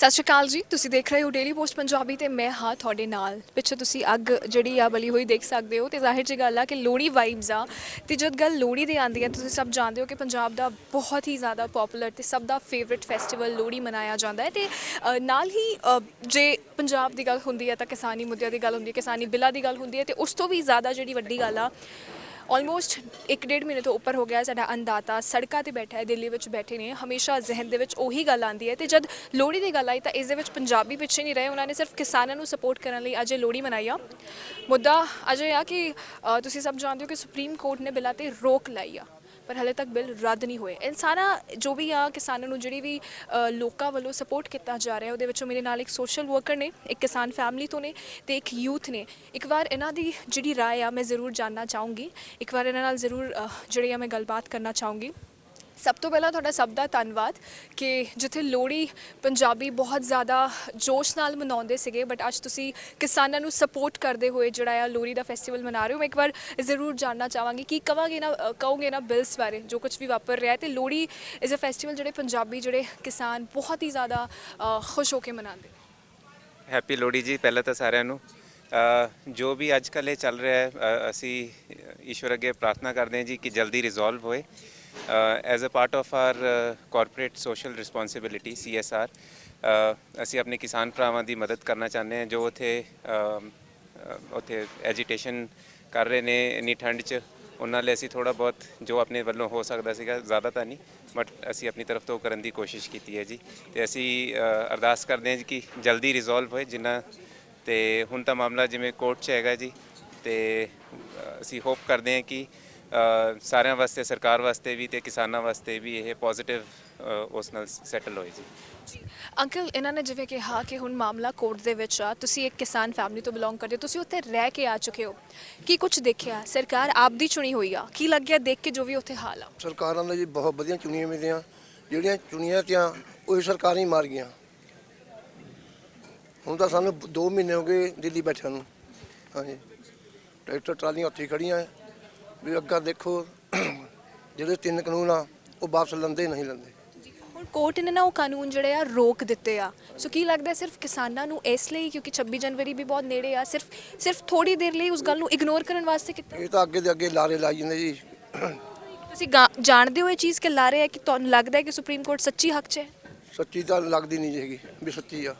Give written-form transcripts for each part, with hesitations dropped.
ਸਤਿ ਸ਼੍ਰੀ ਅਕਾਲ ਜੀ। ਤੁਸੀਂ ਦੇਖ ਰਹੇ ਹੋ ਡੇਲੀ ਪੋਸਟ ਪੰਜਾਬੀ ਤੇ ਮੈਂ ਹਾਂ ਤੁਹਾਡੇ ਨਾਲ। ਪਿੱਛੇ ਤੁਸੀਂ ਅੱਗ ਜਿਹੜੀ ਆ ਬਲੀ ਹੋਈ ਦੇਖ ਸਕਦੇ ਹੋ ਤੇ ਜ਼ਾਹਿਰ ਜੀ ਗੱਲ ਆ ਕਿ ਲੋਹੜੀ ਵਾਈਬਸ ਆ। ਤੇ ਜਦ ਗੱਲ ਲੋਹੜੀ ਦੀ ਆਉਂਦੀ ਹੈ ਤੁਸੀਂ ਸਭ ਜਾਣਦੇ ਹੋ ਕਿ ਪੰਜਾਬ ਦਾ ਬਹੁਤ ਹੀ ਜ਼ਿਆਦਾ ਪਪੂਲਰ ਤੇ ਸਭ ਦਾ ਫੇਵਰਿਟ ਫੈਸਟੀਵਲ ਲੋਹੜੀ ਮਨਾਇਆ ਜਾਂਦਾ ਹੈ। ਤੇ ਨਾਲ ਹੀ ਜੇ ਪੰਜਾਬ ਦੀ ਗੱਲ ਹੁੰਦੀ ਹੈ ਤਾਂ ਕਿਸਾਨੀ ਮੁੱਦਿਆਂ ਦੀ ਗੱਲ ਹੁੰਦੀ ਹੈ, ਕਿਸਾਨੀ ਬਿੱਲਾਂ ਦੀ ਗੱਲ ਹੁੰਦੀ ਹੈ ਤੇ ਉਸ ਤੋਂ ਵੀ ਜ਼ਿਆਦਾ ਜਿਹੜੀ ਵੱਡੀ ਗੱਲ ਆ ਆਲਮੋਸਟ 1.5 ਮਹੀਨੇ ਤੋਂ ਉੱਪਰ ਹੋ ਗਿਆ ਸਾਡਾ ਅੰਨਦਾਤਾ ਸੜਕਾਂ ਤੇ ਬੈਠਾ ਹੈ, ਦਿੱਲੀ ਵਿੱਚ ਬੈਠੇ ਨੇ। ਹਮੇਸ਼ਾ ਜ਼ਿਹਨ ਦੇ ਵਿੱਚ ਉਹੀ ਗੱਲ ਆਉਂਦੀ ਹੈ ਤੇ ਜਦ ਲੋਹੜੀ ਦੀ ਗੱਲ ਆਈ ਤਾਂ ਇਸ ਦੇ ਵਿੱਚ ਪੰਜਾਬੀ ਪਿੱਛੇ ਨਹੀਂ ਰਹੇ। ਉਹਨਾਂ ਨੇ ਸਿਰਫ ਕਿਸਾਨਾਂ ਨੂੰ ਸਪੋਰਟ ਕਰਨ ਲਈ ਅੱਜ ਲੋਹੜੀ ਮਨਾਈ ਆ। ਮੁੱਦਾ ਅਜੇ ਆ ਕਿ ਤੁਸੀਂ ਸਭ ਜਾਣਦੇ ਹੋ ਕਿ ਸੁਪਰੀਮ ਕੋਰਟ ਨੇ ਬਿੱਲਾਂ ਤੇ ਰੋਕ ਲਾਈ ਆ ਪਰ ਹਲੇ ਤੱਕ ਬਿੱਲ ਰੱਦ ਨਹੀਂ ਹੋਏ। ਇਹ ਸਾਰਾ ਜੋ ਵੀ ਆ ਕਿਸਾਨਾਂ ਨੂੰ ਜਿਹੜੀ ਵੀ ਲੋਕਾਂ ਵੱਲੋਂ ਸਪੋਰਟ ਕੀਤਾ ਜਾ ਰਿਹਾ ਉਹਦੇ ਵਿੱਚੋਂ ਮੇਰੇ ਨਾਲ ਇੱਕ ਸੋਸ਼ਲ ਵਰਕਰ ਨੇ, ਇੱਕ ਕਿਸਾਨ ਫੈਮਿਲੀ ਤੋਂ ਨੇ ਤੇ ਇੱਕ ਯੂਥ ਨੇ। ਇੱਕ ਵਾਰ ਇਹਨਾਂ ਦੀ ਜਿਹੜੀ ਰਾਏ ਆ ਮੈਂ ਜ਼ਰੂਰ ਜਾਣਨਾ ਚਾਹੂੰਗੀ, ਇੱਕ ਵਾਰ ਇਹਨਾਂ ਨਾਲ ਜ਼ਰੂਰ ਜਿਹੜੀ ਆ ਮੈਂ ਗੱਲਬਾਤ ਕਰਨਾ ਚਾਹੂੰਗੀ। ਸਭ ਤੋਂ ਪਹਿਲਾਂ ਤੁਹਾਡਾ ਸਭ ਦਾ ਧੰਨਵਾਦ ਕਿ ਜਿੱਥੇ ਲੋਹੜੀ ਪੰਜਾਬੀ ਬਹੁਤ ਜ਼ਿਆਦਾ ਜੋਸ਼ ਨਾਲ ਮਨਾਉਂਦੇ ਸੀਗੇ ਬਟ ਅੱਜ ਤੁਸੀਂ ਕਿਸਾਨਾਂ ਨੂੰ ਸਪੋਰਟ ਕਰਦੇ ਹੋਏ ਜਿਹੜਾ ਆ ਲੋਹੜੀ ਦਾ ਫੈਸਟੀਵਲ ਮਨਾ ਰਹੇ ਹੋ। ਮੈਂ ਇੱਕ ਵਾਰ ਜ਼ਰੂਰ ਜਾਣਨਾ ਚਾਹਾਂਗੀ ਕਿ ਕਹੋਗੇ ਨਾ ਬਿਲਸ ਬਾਰੇ ਜੋ ਕੁਝ ਵੀ ਵਾਪਰ ਰਿਹਾ ਤੇ ਲੋਹੜੀ ਇਜ਼ ਅ ਫੈਸਟੀਵਲ ਜਿਹੜੇ ਪੰਜਾਬੀ ਜਿਹੜੇ ਕਿਸਾਨ ਬਹੁਤ ਹੀ ਜ਼ਿਆਦਾ ਖੁਸ਼ ਹੋ ਕੇ ਮਨਾਉਂਦੇ। ਹੈਪੀ ਲੋਹੜੀ ਜੀ। ਪਹਿਲਾਂ ਤਾਂ ਸਾਰਿਆਂ ਨੂੰ ਜੋ ਵੀ ਅੱਜ ਕੱਲ੍ਹ ਇਹ ਚੱਲ ਰਿਹਾ ਹੈ ਅਸੀਂ ਈਸ਼ਵਰ ਅੱਗੇ ਪ੍ਰਾਰਥਨਾ ਕਰਦੇ ਹਾਂ ਜੀ ਕਿ ਜਲਦੀ ਰਿਜ਼ੋਲਵ ਹੋਏ। As a part of our corporate social responsibility CSR ਅਸੀਂ ਆਪਣੇ ਕਿਸਾਨ ਭਰਾਵਾਂ ਦੀ ਮਦਦ ਕਰਨਾ ਚਾਹੁੰਦੇ ਹਾਂ ਜੋ ਉੱਥੇ ਐਜੀਟੇਸ਼ਨ ਕਰ ਰਹੇ ਨੇ ਇੰਨੀ ਠੰਡ 'ਚ। ਉਹਨਾਂ ਲਈ ਅਸੀਂ ਥੋੜ੍ਹਾ ਬਹੁਤ ਜੋ ਆਪਣੇ ਵੱਲੋਂ ਹੋ ਸਕਦਾ ਸੀਗਾ, ਜ਼ਿਆਦਾ ਤਾਂ ਨਹੀਂ ਬਟ ਅਸੀਂ ਆਪਣੀ ਤਰਫ ਤੋਂ ਕਰਨ ਦੀ ਕੋਸ਼ਿਸ਼ ਕੀਤੀ ਹੈ ਜੀ। ਅਤੇ ਅਸੀਂ ਅਰਦਾਸ ਕਰਦੇ ਹਾਂ ਜੀ ਕਿ ਜਲਦੀ ਰਿਜ਼ੋਲਵ ਹੋਏ ਜਿੰਨਾ। ਅਤੇ ਹੁਣ ਤਾਂ ਮਾਮਲਾ ਜਿਵੇਂ ਕੋਰਟ 'ਚ ਹੈਗਾ ਜੀ ਅਤੇ ਅਸੀਂ ਹੋਪ ਕਰਦੇ ਹਾਂ ਕਿ ਸਾਰਿਆਂ ਵਾਸਤੇ, ਸਰਕਾਰ ਵਾਸਤੇ ਵੀ ਅਤੇ ਕਿਸਾਨਾਂ ਵਾਸਤੇ ਵੀ ਇਹ ਪੋਜ਼ੀਟਿਵ ਉਸ ਨਾਲ ਸੈਟਲ ਹੋਏ ਜੀ। ਅੰਕਲ, ਇਹਨਾਂ ਨੇ ਜਿਵੇਂ ਕਿਹਾ ਕਿ ਹੁਣ ਮਾਮਲਾ ਕੋਰਟ ਦੇ ਵਿੱਚ ਆ, ਤੁਸੀਂ ਇੱਕ ਕਿਸਾਨ ਫੈਮਿਲੀ ਤੋਂ ਬਿਲੋਂਗ ਕਰਦੇ ਹੋ, ਤੁਸੀਂ ਉੱਥੇ ਰਹਿ ਕੇ ਆ ਚੁੱਕੇ ਹੋ, ਕੀ ਕੁਝ ਦੇਖਿਆ? ਸਰਕਾਰ ਆਪ ਦੀ ਚੁਣੀ ਹੋਈ ਆ, ਕੀ ਲੱਗਿਆ ਦੇਖ ਕੇ ਜੋ ਵੀ ਉੱਥੇ ਹਾਲ ਆ? ਸਰਕਾਰਾਂ ਨੇ ਜੀ ਬਹੁਤ ਵਧੀਆ ਚੁਣੀਆਂ ਮਿਲਦੀਆਂ, ਜਿਹੜੀਆਂ ਚੁਣੀਆਂ ਤੀਆਂ ਉਹੀ ਸਰਕਾਰਾਂ ਹੀ ਮਾਰ ਗਈਆਂ। ਹੁਣ ਤਾਂ ਸਾਨੂੰ 2 ਮਹੀਨੇ ਹੋ ਗਏ ਦਿੱਲੀ ਬੈਠਿਆਂ ਨੂੰ। ਹਾਂਜੀ, ਟਰੈਕਟਰ ਟਰਾਲੀਆਂ ਉੱਥੇ ਖੜੀਆਂ ਵੀ ਅੱਗਾ ਦੇਖੋ ਜਿਹੜੇ 3 ਕਾਨੂੰਨ ਆ ਉਹ ਵਾਪਸ ਲੈਂਦੇ ਨਹੀਂ ਲੈਂਦੇ। ਹੁਣ ਕੋਰਟ ਨੇ ਨਾ ਉਹ ਕਾਨੂੰਨ ਜਿਹੜੇ ਆ ਰੋਕ ਦਿੱਤੇ ਆ, ਸੋ ਕੀ ਲੱਗਦਾ ਸਿਰਫ ਕਿਸਾਨਾਂ ਨੂੰ ਇਸ ਲਈ ਕਿਉਂਕਿ 26 ਜਨਵਰੀ ਵੀ ਬਹੁਤ ਨੇੜੇ ਆ ਸਿਰਫ ਥੋੜੀ ਦੇਰ ਲਈ ਉਸ ਗੱਲ ਨੂੰ ਇਗਨੋਰ ਕਰਨ ਵਾਸਤੇ ਕੀਤਾ? ਇਹ ਤਾਂ ਅੱਗੇ ਦੇ ਅੱਗੇ ਲਾਰੇ ਲਾਈ ਜਾਂਦੇ ਜੀ। ਤੁਸੀਂ ਜਾਣਦੇ ਹੋ ਇਹ ਚੀਜ਼ ਕਿ ਲਾ ਰਹੇ ਆ ਕਿ ਤੁਹਾਨੂੰ ਲੱਗਦਾ ਹੈ ਕਿ ਸੁਪਰੀਮ ਕੋਰਟ ਸੱਚੀ ਹੱਕ 'ਚ ਹੈ? ਸੱਚੀ ਤਾਂ ਲੱਗਦੀ ਨਹੀਂ ਜੀ ਹੈਗੀ ਵੀ ਸੱਚੀ ਆ।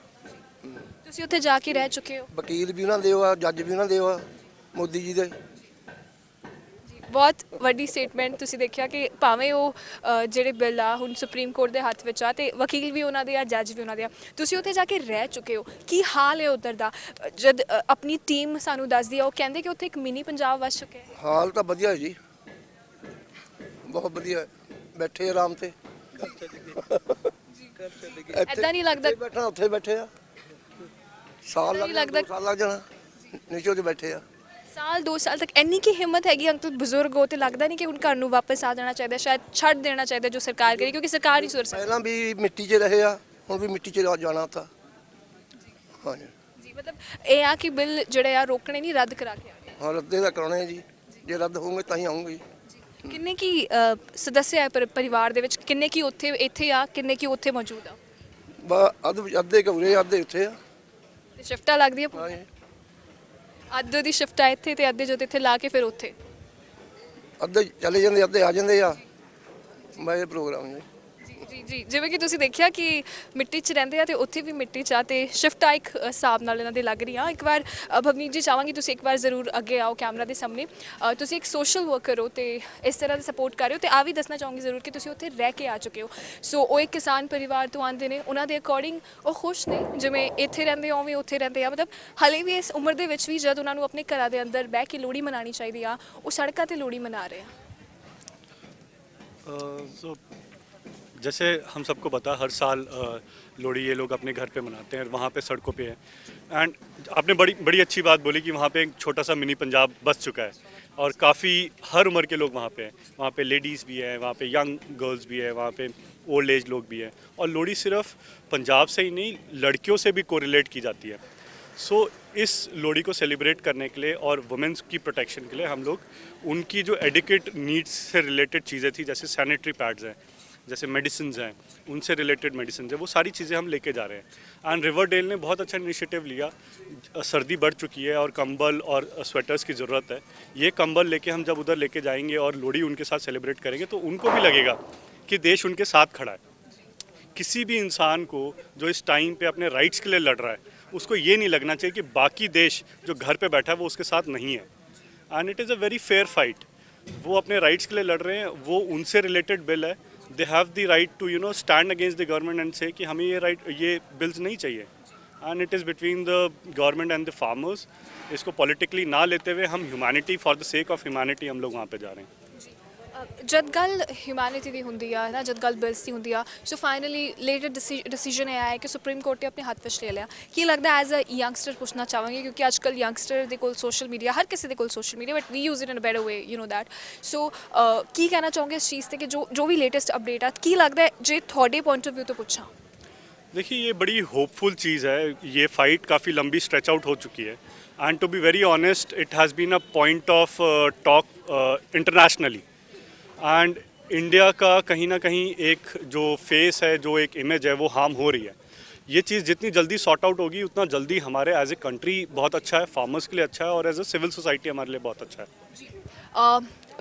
ਤੁਸੀਂ ਉੱਥੇ ਜਾ ਕੇ ਰਹਿ ਚੁੱਕੇ ਹੋ। ਵਕੀਲ ਵੀ ਉਹਨਾਂ ਦੇ ਆ, ਜੱਜ ਵੀ ਉਹਨਾਂ ਦੇ ਆ, ਮੋਦੀ ਜੀ ਦੇ। ਬਹੁਤ ਵੱਡੀ ਸਟੇਟਮੈਂਟ। ਤੁਸੀਂ ਦੇਖਿਆ ਕਿ ਭਾਵੇਂ ਉਹ ਜਿਹੜੇ ਬਿੱਲ ਆ ਹੁਣ ਸੁਪਰੀਮ ਕੋਰਟ ਦੇ ਹੱਥ ਵਿੱਚ ਆ ਤੇ ਵਕੀਲ ਵੀ ਉਹਨਾਂ ਦੇ ਆ, ਜੱਜ ਵੀ ਉਹਨਾਂ ਦੇ ਆ। ਤੁਸੀਂ ਉੱਥੇ ਜਾ ਕੇ ਰਹਿ ਚੁੱਕੇ ਹੋ, ਕੀ ਹਾਲ ਹੈ ਉੱਧਰ ਦਾ? ਜਦ ਆਪਣੀ ਟੀਮ ਸਾਨੂੰ ਦੱਸਦੀ ਆ ਉਹ ਕਹਿੰਦੇ ਕਿ ਉੱਥੇ ਇੱਕ ਮਿਨੀ ਪੰਜਾਬ ਵਸ ਚੁੱਕਿਆ ਹੈ। ਹਾਲ ਤਾਂ ਵਧੀਆ ਜੀ, ਬਹੁਤ ਵਧੀਆ, ਬੈਠੇ ਆਰਾਮ ਤੇ। ਐਦਾਂ ਨਹੀਂ ਲੱਗਦਾ? ਬੈਠਾ ਉੱਥੇ ਬੈਠੇ ਆ, ਸਾਲ ਲੱਗ ਜਾਣਾ ਨੀਚੇ ਤੇ ਬੈਠੇ ਆ। ਸਾਲ 2 ਸਾਲ ਤੱਕ ਇੰਨੀ ਕੀ ਹਿੰਮਤ ਹੈਗੀ ਅੰਕਲ? ਬਜ਼ੁਰਗ ਹੋ ਤੇ ਲੱਗਦਾ ਨਹੀਂ ਕਿ ਹੁਣ ਘਰ ਨੂੰ ਵਾਪਸ ਆ ਜਾਣਾ ਚਾਹੀਦਾ, ਸ਼ਾਇਦ ਛੱਡ ਦੇਣਾ ਚਾਹੀਦਾ ਜੋ ਸਰਕਾਰ ਕਰੀ, ਕਿਉਂਕਿ ਸਰਕਾਰ ਹੀ ਸੁਰ ਸਕਦੀ। ਪਹਿਲਾਂ ਵੀ ਮਿੱਟੀ 'ਚ ਰਹੇ ਆ, ਹੁਣ ਵੀ ਮਿੱਟੀ 'ਚ ਜਾਣਾ ਤਾਂ। ਹਾਂਜੀ ਜੀ, ਮਤਲਬ ਇਹ ਆ ਕਿ ਬਿੱਲ ਜਿਹੜੇ ਆ ਰੋਕਣੇ ਨਹੀਂ, ਰੱਦ ਕਰਾ ਕੇ ਆ ਗਏ। ਹਾਂ, ਰੱਦੇ ਦਾ ਕਰਾਉਣੇ ਜੀ, ਜੇ ਰੱਦ ਹੋਣਗੇ ਤਾਂ ਹੀ ਆਉਂਗੇ। ਕਿੰਨੇ ਕੀ ਸਦੱਸਿਆ ਹੈ ਪਰਿਵਾਰ ਦੇ ਵਿੱਚ? ਕਿੰਨੇ ਕੀ ਉੱਥੇ ਇੱਥੇ ਆ, ਕਿੰਨੇ ਕੀ ਉੱਥੇ ਮੌਜੂਦ ਆ? ਅੱਧੇ ਕਮਰੇ ਅੱਧੇ ਉੱਥੇ ਆ। ਤੇ ਸ਼ਿਫਟਾਂ ਲੱਗਦੀਆਂ? ਹਾਂਜੀ, ਅੱਧੇ ਦੀ ਸ਼ਿਫਟ ਆ ਇੱਥੇ ਤੇ ਅੱਧੇ ਜੋ ਇੱਥੇ ਲਾ ਕੇ ਫਿਰ ਉੱਥੇ। ਅੱਧੇ ਚਲੇ ਜਾਂਦੇ, ਅੱਧੇ ਆ ਜਾਂਦੇ ਆ। ਮੈਂ ਇਹ ਪ੍ਰੋਗਰਾਮ ਜੀ। ਜੀ, ਜਿਵੇਂ ਕਿ ਤੁਸੀਂ ਦੇਖਿਆ ਕਿ ਮਿੱਟੀ 'ਚ ਰਹਿੰਦੇ ਆ ਤੇ ਉੱਥੇ ਵੀ ਮਿੱਟੀ 'ਚ ਆ ਤੇ ਸ਼ਿਫਟਾਂ ਇੱਕ ਹਿਸਾਬ ਨਾਲ ਇਹਨਾਂ ਦੇ ਲੱਗ ਰਹੀਆਂ। ਇੱਕ ਵਾਰ ਭਵਨੀਤ ਜੀ ਚਾਹਾਂਗੀ ਤੁਸੀਂ ਇੱਕ ਵਾਰ ਜ਼ਰੂਰ ਅੱਗੇ ਆਓ ਕੈਮਰਾ ਦੇ ਸਾਹਮਣੇ। ਤੁਸੀਂ ਇੱਕ ਸੋਸ਼ਲ ਵਰਕਰ ਹੋ ਤੇ ਇਸ ਤਰ੍ਹਾਂ ਦਾ ਸਪੋਰਟ ਕਰ ਰਹੇ ਹੋ ਤੇ ਆ ਵੀ ਦੱਸਣਾ ਚਾਹੂੰਗੀ ਜ਼ਰੂਰ ਕਿ ਤੁਸੀਂ ਉੱਥੇ ਰਹਿ ਕੇ ਆ ਚੁੱਕੇ ਹੋ। ਸੋ ਉਹ ਇੱਕ ਕਿਸਾਨ ਪਰਿਵਾਰ ਤੋਂ ਆਉਂਦੇ ਨੇ, ਉਹਨਾਂ ਦੇ ਅਕੋਰਡਿੰਗ ਉਹ ਖੁਸ਼ ਨੇ ਜਿਵੇਂ ਇੱਥੇ ਰਹਿੰਦੇ ਆ ਉਵੇਂ ਉੱਥੇ ਰਹਿੰਦੇ ਆ। ਮਤਲਬ ਹਾਲੇ ਵੀ ਇਸ ਉਮਰ ਦੇ ਵਿੱਚ ਵੀ ਜਦ ਉਹਨਾਂ ਨੂੰ ਆਪਣੇ ਘਰਾਂ ਦੇ ਅੰਦਰ ਬਹਿ ਕੇ ਲੋਹੜੀ ਮਨਾਉਣੀ ਚਾਹੀਦੀ ਆ, ਉਹ ਸੜਕਾਂ 'ਤੇ ਲੋਹੜੀ ਮਨਾ ਰਹੇ ਆ। जैसे हम सबको पता हर साल लोहड़ी ये लोग अपने घर पे मनाते हैं, वहाँ पे सड़कों पे है। एंड आपने बड़ी अच्छी बात बोली कि वहाँ पे एक छोटा सा मिनी पंजाब बस चुका है और काफ़ी हर उम्र के लोग वहाँ पे हैं। वहाँ पे लेडीज़ भी हैं, वहाँ पे यंग गर्ल्स भी है, वहाँ पे ओल्ड एज लोग भी हैं। और लोहड़ी सिर्फ पंजाब से ही नहीं, लड़कियों से भी कोरिलेट की जाती है। सो इस लोहड़ी को सेलिब्रेट करने के लिए और वुमेंस की प्रोटेक्शन के लिए हम लोग उनकी जो एडिक्वेट नीड्स से रिलेटेड चीज़ें थी, जैसे सैनिटरी पैड्स हैं, जैसे मेडिसिन हैं, उनसे रिलेटेड मेडिसिन है, वो सारी चीज़ें हम लेके जा रहे हैं। एंड रिवरडेल ने बहुत अच्छा इनिशिएटिव लिया। सर्दी बढ़ चुकी है और कंबल और स्वेटर्स की ज़रूरत है। ये कंबल लेके हम जब उधर लेके जाएंगे और लोहड़ी उनके साथ सेलिब्रेट करेंगे तो उनको भी लगेगा कि देश उनके साथ खड़ा है। किसी भी इंसान को जो इस टाइम पे अपने राइट्स के लिए लड़ रहा है, उसको ये नहीं लगना चाहिए कि बाकी देश जो घर पे बैठा है वो उसके साथ नहीं है। And it is a very fair fight. वो अपने राइट्स के लिए लड़ रहे हैं, वो उनसे रिलेटेड बिल है। They have the right to stand against the government and say कि हमें ये बिल्स नहीं चाहिए। And it is between the government and the farmers. इसको पॉलिटिकली ना लेते हुए हम humanity, for the sake of humanity हम लोग वहाँ पे जा रहे हैं। ਜਦ ਗੱਲ ਹਿਊਮੈਨਿਟੀ ਦੀ ਹੁੰਦੀ ਆ ਨਾ, ਜਦ ਗੱਲ ਬਿਲਸ ਦੀ ਹੁੰਦੀ ਆ, ਸੋ ਫਾਈਨਲੀ ਲੇਟਰ ਡਿਸੀਜਨ ਇਹ ਆਇਆ ਕਿ ਸੁਪਰੀਮ ਕੋਰਟ ਨੇ ਆਪਣੇ ਹੱਥ ਵਿੱਚ ਲੈ ਲਿਆ। ਕੀ ਲੱਗਦਾ ਐਜ਼ ਅ ਯੰਗਸਟਰ ਪੁੱਛਣਾ ਚਾਹਾਂਗੇ, ਕਿਉਂਕਿ ਅੱਜ ਕੱਲ੍ਹ ਯੰਗਸਟਰ ਦੇ ਕੋਲ ਸੋਸ਼ਲ ਮੀਡੀਆ, ਹਰ ਕਿਸੇ ਦੇ ਕੋਲ social media, but we use it in a better way, you know that. So ਕੀ ਕਹਿਣਾ ਚਾਹੋਗੇ ਇਸ ਚੀਜ਼ 'ਤੇ ਕਿ ਜੋ ਵੀ ਲੇਟੈਸਟ ਅਪਡੇਟ ਆ, ਕੀ ਲੱਗਦਾ ਜੇ ਤੁਹਾਡੇ ਪੁਆਇੰਟ ਆਫ व्यू ਤੋਂ ਪੁੱਛਾਂ? देखिए, ये बड़ी होपफुल चीज़ है। ये फ़ाइट काफ़ी लंबी स्ट्रेच आउट हो चुकी है and to be very honest it has been a point of talk internationally. And India का कहीं ना कहीं एक जो फेस है, जो एक इमेज है, वो हार्म हो रही है। ये चीज़ जितनी जल्दी सॉर्ट आउट होगी उतना जल्दी हमारे एज ए कंट्री बहुत अच्छा है, फार्मर्स के लिए अच्छा है और एज ए सिविल सोसाइटी हमारे लिए बहुत अच्छा है।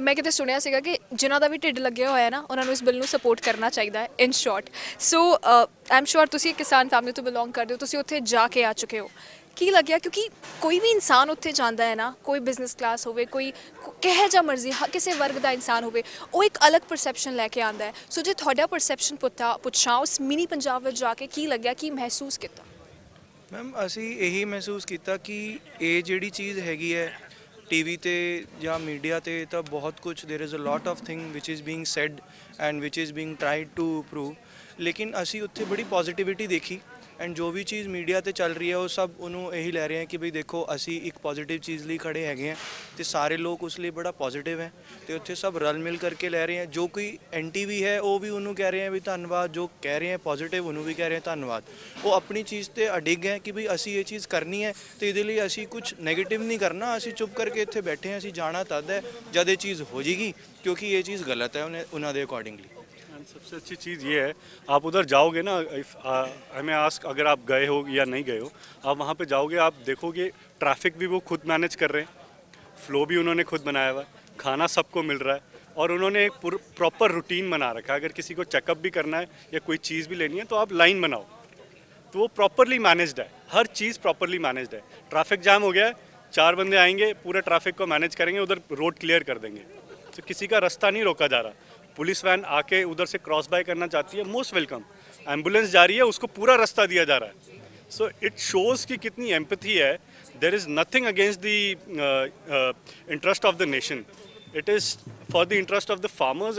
ਮੈਂ ਕਿਤੇ ਸੁਣਿਆ ਸੀਗਾ ਕਿ ਜਿਨ੍ਹਾਂ ਦਾ ਵੀ ਢਿੱਡ ਲੱਗਿਆ ਹੋਇਆ ਨਾ, ਉਹਨਾਂ ਨੂੰ ਇਸ ਬਿੱਲ ਨੂੰ ਸਪੋਰਟ ਕਰਨਾ ਚਾਹੀਦਾ ਹੈ, ਇਨ ਸ਼ਾਰਟ। ਸੋ ਆਈ ਐਮ ਸ਼ੋਰ ਤੁਸੀਂ ਇੱਕ ਕਿਸਾਨ ਫੈਮਿਲੀ ਤੋਂ ਬਿਲੋਂਗ ਕਰਦੇ ਹੋ, ਤੁਸੀਂ ਉੱਥੇ ਜਾ ਕੇ ਆ ਚੁੱਕੇ ਹੋ। ਕੀ ਲੱਗਿਆ, ਕਿਉਂਕਿ ਕੋਈ ਵੀ ਇਨਸਾਨ ਉੱਥੇ ਜਾਂਦਾ ਹੈ ਨਾ, ਕੋਈ ਬਿਜ਼ਨਸ ਕਲਾਸ ਹੋਵੇ, ਕੋਈ ਕਿਹੋ ਜਿਹਾ ਮਰਜ਼ੀ ਕਿਸੇ ਵਰਗ ਦਾ ਇਨਸਾਨ ਹੋਵੇ, ਉਹ ਇੱਕ ਅਲੱਗ ਪਰਸੈਪਸ਼ਨ ਲੈ ਕੇ ਆਉਂਦਾ ਹੈ। ਸੋ ਜੇ ਤੁਹਾਡਾ ਪਰਸੈਪਸ਼ਨ ਪੁੱਛਾਂ ਉਸ ਮਿਨੀ ਪੰਜਾਬ ਵਿੱਚ ਜਾ ਕੇ, ਕੀ ਲੱਗਿਆ, ਕੀ ਮਹਿਸੂਸ ਕੀਤਾ? ਮੈਮ ਅਸੀਂ ਇਹੀ ਮਹਿਸੂਸ ਕੀਤਾ ਕਿ ਇਹ ਜਿਹੜੀ ਚੀਜ਼ ਹੈਗੀ ਹੈ टीवी ਤੇ ਜਾਂ ਮੀਡੀਆ ਤੇ ਤਾਂ ਬਹੁਤ ਕੁਝ there is a lot of thing which is being said and which is being tried to prove. लेकिन ਅਸੀਂ ਉੱਥੇ ਬੜੀ ਪੋਜ਼ਿਟਿਵਿਟੀ ਦੇਖੀ ਐਂਡ ਜੋ ਵੀ ਚੀਜ਼ ਮੀਡੀਆ ਤੇ ਚੱਲ ਰਹੀ ਹੈ ਉਹ ਸਭ ਉਹਨੂੰ ਇਹੀ ਲੈ ਰਹੇ ਹੈ ਕਿ ਬਈ ਦੇਖੋ ਅਸੀਂ ਇੱਕ ਪੋਜ਼ਿਟਿਵ ਚੀਜ਼ ਲਈ ਖੜੇ ਹੈਗੇ ਹਾਂ ਤੇ ਸਾਰੇ ਲੋਕ ਉਸ ਲਈ ਬੜਾ ਪੋਜ਼ਿਟਿਵ ਹੈ ਤੇ ਉੱਥੇ ਸਭ ਰਲ ਮਿਲ ਕਰਕੇ ਲੈ ਰਹੇ ਹੈ। ਜੋ ਕੋਈ ਐਂਟੀ ਵੀ ਹੈ ਉਹ ਵੀ ਉਹਨੂੰ ਕਹਿ ਰਹੇ ਹੈ ਵੀ ਧੰਨਵਾਦ, ਜੋ ਕਹਿ ਰਹੇ ਹੈ ਪੋਜ਼ਿਟਿਵ ਉਹਨੂੰ ਵੀ ਕਹਿ ਰਹੇ ਧੰਨਵਾਦ। ਉਹ ਆਪਣੀ ਚੀਜ਼ ਤੇ ਅਡਿੱਗ ਹੈ ਕਿ ਬਈ ਅਸੀਂ ਇਹ ਚੀਜ਼ ਕਰਨੀ ਹੈ ਤੇ ਇਹਦੇ ਲਈ ਅਸੀਂ ਕੁਝ ਨੈਗੇਟਿਵ ਨਹੀਂ ਕਰਨਾ, ਅਸੀਂ ਚੁੱਪ ਕਰਕੇ ਇੱਥੇ ਬੈਠੇ ਹਾਂ। ਅਸੀਂ ਜਾਣਾ ਤਦ ਹੈ ਜਦ ਇਹ ਚੀਜ਼ ਹੋ ਜਾਏਗੀ क्योंकि ये चीज़ गलत है उन्होंने दे अकॉर्डिंगली। सबसे अच्छी चीज़ ये है, आप उधर जाओगे ना, हमें आस्क अगर आप गए हो या नहीं गए हो, आप वहाँ पे जाओगे, आप देखोगे ट्रैफिक भी वो खुद मैनेज कर रहे हैं, फ्लो भी उन्होंने खुद बनाया हुआ है, खाना सबको मिल रहा है और उन्होंने एक प्रॉपर रूटीन बना रखा है। अगर किसी को चेकअप भी करना है या कोई चीज़ भी लेनी है तो आप लाइन बनाओ, तो वो प्रॉपरली मैनेज्ड है, हर चीज़ प्रॉपरली मैनेज्ड है। ट्रैफिक जाम हो गया है, 4 बंदे आएंगे, पूरे ट्रैफिक को मैनेज करेंगे, उधर रोड क्लियर कर देंगे, तो किसी का रास्ता नहीं रोका जा रहा। पुलिस वैन आके उधर से क्रॉस बाय करना चाहती है, मोस्ट वेलकम। एम्बुलेंस जा रही है, उसको पूरा रास्ता दिया जा रहा है। सो इट शोज़ कि कितनी एम्पैथी है। There is nothing against the interest of the nation, it is for the interest of the farmers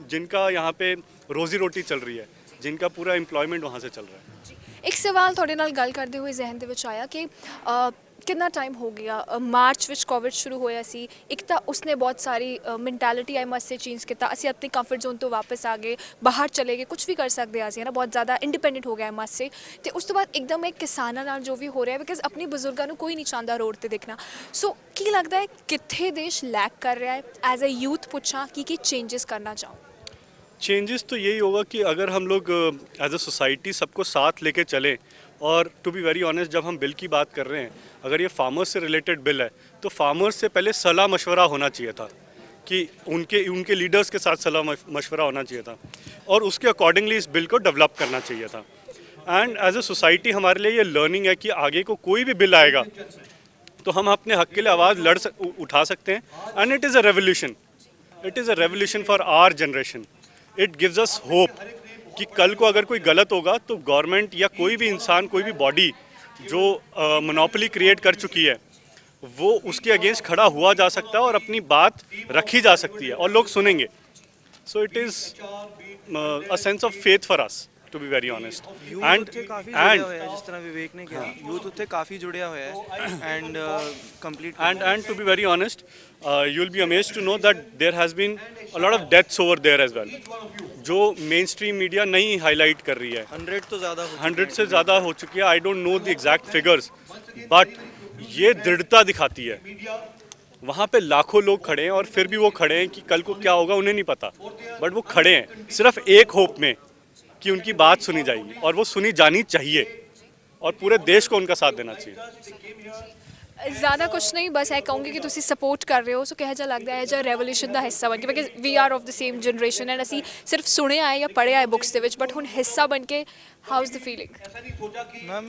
जिनका यहाँ पे रोज़ी रोटी चल रही है, जिनका पूरा एम्प्लॉयमेंट वहाँ से चल रहा है। ਇੱਕ ਸਵਾਲ ਤੁਹਾਡੇ ਨਾਲ ਗੱਲ ਕਰਦੇ ਹੋਏ ਜ਼ਿਹਨ ਦੇ ਵਿੱਚ ਆਇਆ ਕਿ ਕਿੰਨਾ ਟਾਈਮ ਹੋ ਗਿਆ, ਮਾਰਚ ਵਿੱਚ ਕੋਵਿਡ ਸ਼ੁਰੂ ਹੋਇਆ ਸੀ। ਇੱਕ ਤਾਂ ਉਸਨੇ ਬਹੁਤ ਸਾਰੀ ਮੈਂਟੈਲਿਟੀ ਆਈ ਮਸਟ ਸੇ ਚੇਂਜ ਕੀਤਾ। ਅਸੀਂ ਆਪਣੀ ਕੰਫਰਟ ਜ਼ੋਨ ਤੋਂ ਵਾਪਸ ਆ ਗਏ, ਬਾਹਰ ਚਲੇ ਗਏ, ਕੁਝ ਵੀ ਕਰ ਸਕਦੇ ਹਾਂ ਅਸੀਂ, ਹੈ ਨਾ, ਬਹੁਤ ਜ਼ਿਆਦਾ ਇੰਡੀਪੈਂਡੈਂਟ ਹੋ ਗਿਆ ਮਸਟ ਸੇ। ਅਤੇ ਉਸ ਤੋਂ ਬਾਅਦ ਇੱਕਦਮ ਇੱਕ ਕਿਸਾਨਾਂ ਨਾਲ ਜੋ ਵੀ ਹੋ ਰਿਹਾ, ਬਿਕਾਜ਼ ਆਪਣੇ ਬਜ਼ੁਰਗਾਂ ਨੂੰ ਕੋਈ ਨਹੀਂ ਚਾਹੁੰਦਾ ਰੋਡ 'ਤੇ ਦੇਖਣਾ। ਸੋ ਕੀ ਲੱਗਦਾ ਹੈ ਕਿੱਥੇ ਦੇਸ਼ ਲੈਕ ਕਰ ਰਿਹਾ ਹੈ? ਐਜ਼ ਅ ਯੂਥ ਪੁੱਛਾਂ ਕੀ ਚੇਂजेस करना चाहो? चेंजेस तो यही होगा कि अगर हम लोग एज अ सोसाइटी सबको साथ लेके चलें, और टू बी वेरी ऑनेस्ट जब हम बिल की बात कर रहे हैं, अगर ये फार्मर्स से रिलेटेड बिल है तो फार्मर्स से पहले सलाह मशवरा होना चाहिए था कि उनके लीडर्स के साथ सलाह मशवरा होना चाहिए था और उसके अकॉर्डिंगली इस बिल को डेवलप करना चाहिए था। एंड एज अ सोसाइटी हमारे लिए ये लर्निंग है कि आगे को कोई भी बिल आएगा तो हम अपने हक के लिए आवाज़ उठा सकते हैं। And it is a revolution, it is a revolution for our generation. It gives us hope कि कल को अगर कोई गलत होगा तो गवर्नमेंट या कोई भी इंसान, कोई भी बॉडी जो मोनोपोली क्रिएट कर चुकी है वो उसके अगेंस्ट खड़ा हुआ जा सकता है और अपनी बात रखी जा सकती है और लोग सुनेंगे। So it is a sense of faith for us to be very honest. And ਕਾਫੀ ਜੁੜਿਆ ਹੋਇਆ ਹੈ, ਜਿਸ ਤਰ੍ਹਾਂ ਵਿਵੇਕ ਨੇ ਕਿਹਾ, ਯੂਥ ਉੱਥੇ ਕਾਫੀ ਜੁੜਿਆ ਹੋਇਆ ਹੈ and complete and to be very honest, you'll be amazed to know that there has been a lot of deaths over there as well, जो मेन स्ट्रीम मीडिया नहीं हाईलाइट कर रही है। 100 ਤੋਂ ਜ਼ਿਆਦਾ 100 से ज़्यादा हो चुकी है। I don't know the exact figures, but ये दृढ़ता दिखाती है वहाँ पे लाखों लोग खड़े हैं और फिर भी वो खड़े हैं कि कल को क्या होगा उन्हें नहीं पता, बट वो खड़े हैं सिर्फ एक होप में कि उनकी बात सुनी जाएगी, और वो सुनी जानी चाहिए और पूरे देश को उनका साथ देना चाहिए। ज़्यादा कुछ नहीं, बस ਇਹ ਕਹੂੰਗੀ ਕਿ ਤੁਸੀਂ ਸਪੋਰਟ ਕਰ ਰਹੇ ਹੋ, ਸੋ ਕਿਹੋ ਜਿਹਾ ਲੱਗਦਾ ਹੈ ਜਿਹਾ ਰੈਵੋਲੂਸ਼ਨ ਦਾ ਹਿੱਸਾ ਬਣ ਕੇ, because we are of the same generation and ਅਸੀਂ ਸਿਰਫ ਸੁਣਿਆ ਹੈ ਜਾਂ ਪੜ੍ਹਿਆ ਹੈ ਬੁੱਕਸ ਦੇ ਵਿੱਚ, ਬਟ ਹੁਣ ਹਿੱਸਾ ਬਣ ਕੇ how is the feeling? Ma'am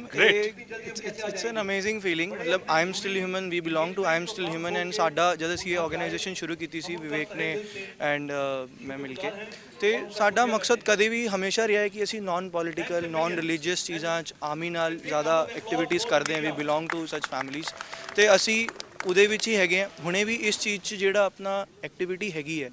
it's an amazing feeling। मतलब I am still human, we belong to I am still human and साडा जद ਅਸੀਂ ਇਹ ਆਰਗੇਨਾਈਜੇਸ਼ਨ ਸ਼ੁਰੂ ਕੀਤੀ ਸੀ ਵਿਵੇਕ ਨੇ ਐਂਡ ਮੈਂ ਮਿਲ ਕੇ, ਤੇ ਸਾਡਾ ਮਕਸਦ ਕਦੇ ਵੀ ਹਮੇਸ਼ਾ ਰਿਹਾ ਹੈ ਕਿ ਅਸੀਂ ਨਾਨ ਪੋਲੀਟੀਕਲ ਨਾਨ ਰਿਲੀਜੀਅਸ ਚੀਜ਼ਾਂ 'ਚ ਆਰਮੀ ਨਾਲ ਜ਼ਿਆਦਾ ਐਕਟੀਵਿਟੀਜ਼ ਕਰਦੇ ਹਾਂ। ਵੀ ਬਿਲੋਂਗ ਟੂ ਸੱਚ ਫੈਮਿਲੀਜ਼, ਤੇ ਅਸੀਂ ਉਹਦੇ ਵਿੱਚ ਹੀ ਹੈਗੇ ਹਾਂ। ਹੁਣੇ ਵੀ ਇਸ ਚੀਜ਼ 'ਚ ਜਿਹੜਾ ਆਪਣਾ ਐਕਟੀਵਿਟੀ ਹੈਗੀ ਹੈ,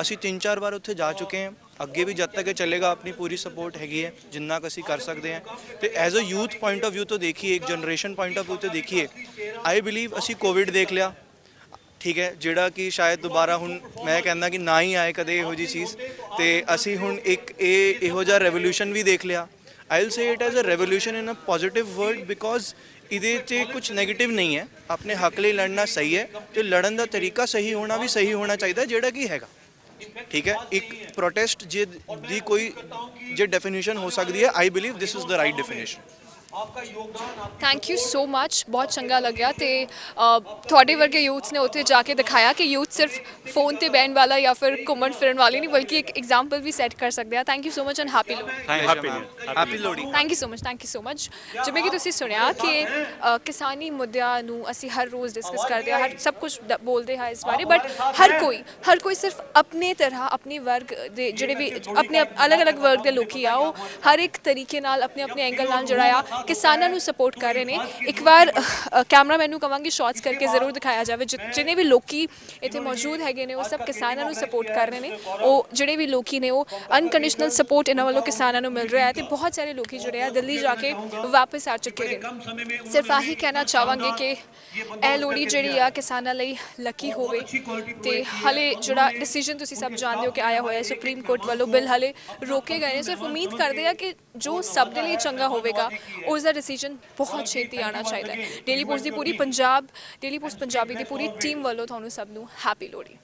ਅਸੀਂ 3-4 ਵਾਰ ਉੱਥੇ ਜਾ ਚੁੱਕੇ ਹਾਂ। ਅੱਗੇ ਵੀ ਜਦ ਤੱਕ ਇਹ ਚੱਲੇਗਾ ਆਪਣੀ ਪੂਰੀ ਸਪੋਰਟ ਹੈਗੀ ਹੈ ਜਿੰਨਾ ਕੁ ਅਸੀਂ ਕਰ ਸਕਦੇ ਹਾਂ। ਤੇ as a youth point of view ਤੋਂ ਦੇਖੀਏ, ਇੱਕ ਜਨਰੇਸ਼ਨ ਪੁਆਇੰਟ ਆਫ ਵਿਊ ਤੋਂ ਦੇਖੀਏ, ਆਈ ਬਿਲੀਵ ਅਸੀਂ ਕੋਵਿਡ ਦੇਖ ਲਿਆ, ਠੀਕ ਹੈ, ਜਿਹੜਾ ਕਿ ਸ਼ਾਇਦ ਦੁਬਾਰਾ ਹੁਣ ਮੈਂ ਕਹਿੰਦਾ ਕਿ ਨਾ ਹੀ ਆਏ ਕਦੇ ਇਹੋ ਜਿਹੀ ਚੀਜ਼। ਤੇ ਅਸੀਂ ਹੁਣ ਇੱਕ ਇਹੋ ਜਿਹਾ ਰੈਵੋਲੂਸ਼ਨ ਵੀ ਦੇਖ ਲਿਆ। I will say it as a revolution in a positive word, because ਇਹਦੇ 'ਚ ਕੁਝ ਨੈਗੇਟਿਵ ਨਹੀਂ ਹੈ। ਆਪਣੇ ਹੱਕ ਲਈ ਲੜਨਾ ਸਹੀ ਹੈ, ਤੇ ਲੜਨ ਦਾ ਤਰੀਕਾ ਸਹੀ ਹੋਣਾ ਵੀ ਸਹੀ ਹੋਣਾ ਚਾਹੀਦਾ, ਜਿਹੜਾ ਕਿ ਹੈਗਾ, ਠੀਕ ਹੈ। ਇੱਕ ਪ੍ਰੋਟੈਸਟ ਜੇ ਦੀ ਕੋਈ ਜੇ ਡੈਫੀਨੇਸ਼ਨ ਹੋ ਸਕਦੀ ਹੈ, I believe this is the right definition. Thank you so much, ਬਹੁਤ ਚੰਗਾ ਲੱਗਿਆ। ਤੇ ਤੁਹਾਡੇ ਵਰਗੇ ਯੂਥਸ ਨੇ ਉੱਥੇ ਜਾ ਕੇ ਦਿਖਾਇਆ ਕਿ ਯੂਥ ਸਿਰਫ ਫੋਨ ਤੇ ਬਹਿਣ ਵਾਲਾ ਜਾਂ ਫਿਰ ਘੁੰਮਣ ਫਿਰਨ ਵਾਲੀ ਨਹੀਂ, ਬਲਕਿ ਇੱਕ ਐਗਜ਼ਾਮਪਲ ਵੀ ਸੈੱਟ ਕਰ ਸਕਦੇ ਆ। Thank you so much and happy Lohri. Happy Lohri. Thank you so much, thank you so much. ਜਿਵੇਂ ਕਿ ਤੁਸੀਂ ਸੁਣਿਆ ਕਿ ਕਿਸਾਨੀ ਮੁੱਦਿਆਂ ਨੂੰ ਅਸੀਂ ਹਰ ਰੋਜ਼ ਡਿਸਕਸ ਕਰਦੇ ਹਾਂ, ਹਰ ਸਭ ਕੁਝ ਬੋਲਦੇ ਹਾਂ ਇਸ ਬਾਰੇ, ਬਟ ਹਰ ਕੋਈ ਸਿਰਫ ਆਪਣੇ ਤਰ੍ਹਾਂ ਆਪਣੇ ਵਰਗ ਦੇ ਜਿਹੜੇ ਵੀ ਆਪਣੇ ਅਲੱਗ-ਅਲੱਗ ਵਰਗ ਦੇ ਲੋਕੀ ਆ, ਉਹ ਹਰ ਇੱਕ ਤਰੀਕੇ ਨਾਲ ਆਪਣੇ ਐਂਗਲ ਨਾਲ ਜਿਹੜਾ ਆ ਕਿਸਾਨਾਂ ਨੂੰ ਸਪੋਰਟ ਕਰ ਰਹੇ ਨੇ। ਇੱਕ ਵਾਰ ਕੈਮਰਾਮੈਨ ਨੂੰ ਕਹਾਂਗੀ ਸ਼ਾਰਟਸ ਕਰਕੇ ਜ਼ਰੂਰ ਦਿਖਾਇਆ ਜਾਵੇ। ਜਿੰਨੇ ਵੀ ਲੋਕੀ ਇੱਥੇ ਮੌਜੂਦ ਹੈਗੇ ਨੇ ਉਹ ਸਭ ਕਿਸਾਨਾਂ ਨੂੰ ਸਪੋਰਟ ਕਰ ਰਹੇ ਨੇ। ਉਹ ਜਿਹੜੇ ਵੀ ਲੋਕੀ ਨੇ ਉਹ ਅਨਕੰਡੀਸ਼ਨਲ ਸਪੋਰਟ ਇਹਨਾਂ ਵੱਲੋਂ ਕਿਸਾਨਾਂ ਨੂੰ ਮਿਲ ਰਿਹਾ ਹੈ, ਤੇ ਬਹੁਤ ਸਾਰੇ ਲੋਕੀ ਜਿਹੜੇ ਆ ਦਿੱਲੀ ਜਾ ਕੇ ਵਾਪਸ ਆ ਚੁੱਕੇ ਨੇ। ਸਿਰਫ ਆਹੀ ਕਹਿਣਾ ਚਾਹਾਂਗੇ ਕਿ ਇਹ ਲੋਹੜੀ ਜਿਹੜੀ ਆ ਕਿਸਾਨਾਂ ਲਈ ਲੱਕੀ ਹੋਵੇ। ਤੇ ਹਲੇ ਜਿਹੜਾ ਡਿਸੀਜਨ ਤੁਸੀਂ ਸਭ ਜਾਣਦੇ ਹੋ ਕਿ ਆਇਆ ਹੋਇਆ ਸੁਪਰੀਮ ਕੋਰਟ ਵੱਲੋਂ, ਬਿੱਲ ਹਲੇ ਰੋਕੇ ਗਏ ਨੇ। ਸਿਰਫ ਉਮੀਦ ਕਰਦੇ ਆ ਕਿ ਜੋ ਸਭ ਦੇ ਲਈ ਚੰਗਾ ਹੋਵੇਗਾ ਉਸ ਦਾ ਡਿਸੀਜਨ ਬਹੁਤ ਛੇਤੀ ਆਉਣਾ ਚਾਹੀਦਾ ਹੈ। ਡੇਲੀ ਪੋਸਟ ਦੀ ਪੂਰੀ ਡੇਲੀ ਪੋਸਟ ਪੰਜਾਬੀ ਦੀ ਪੂਰੀ ਟੀਮ ਵੱਲੋਂ ਤੁਹਾਨੂੰ ਸਭ ਨੂੰ ਹੈਪੀ ਲੋਹੜੀ।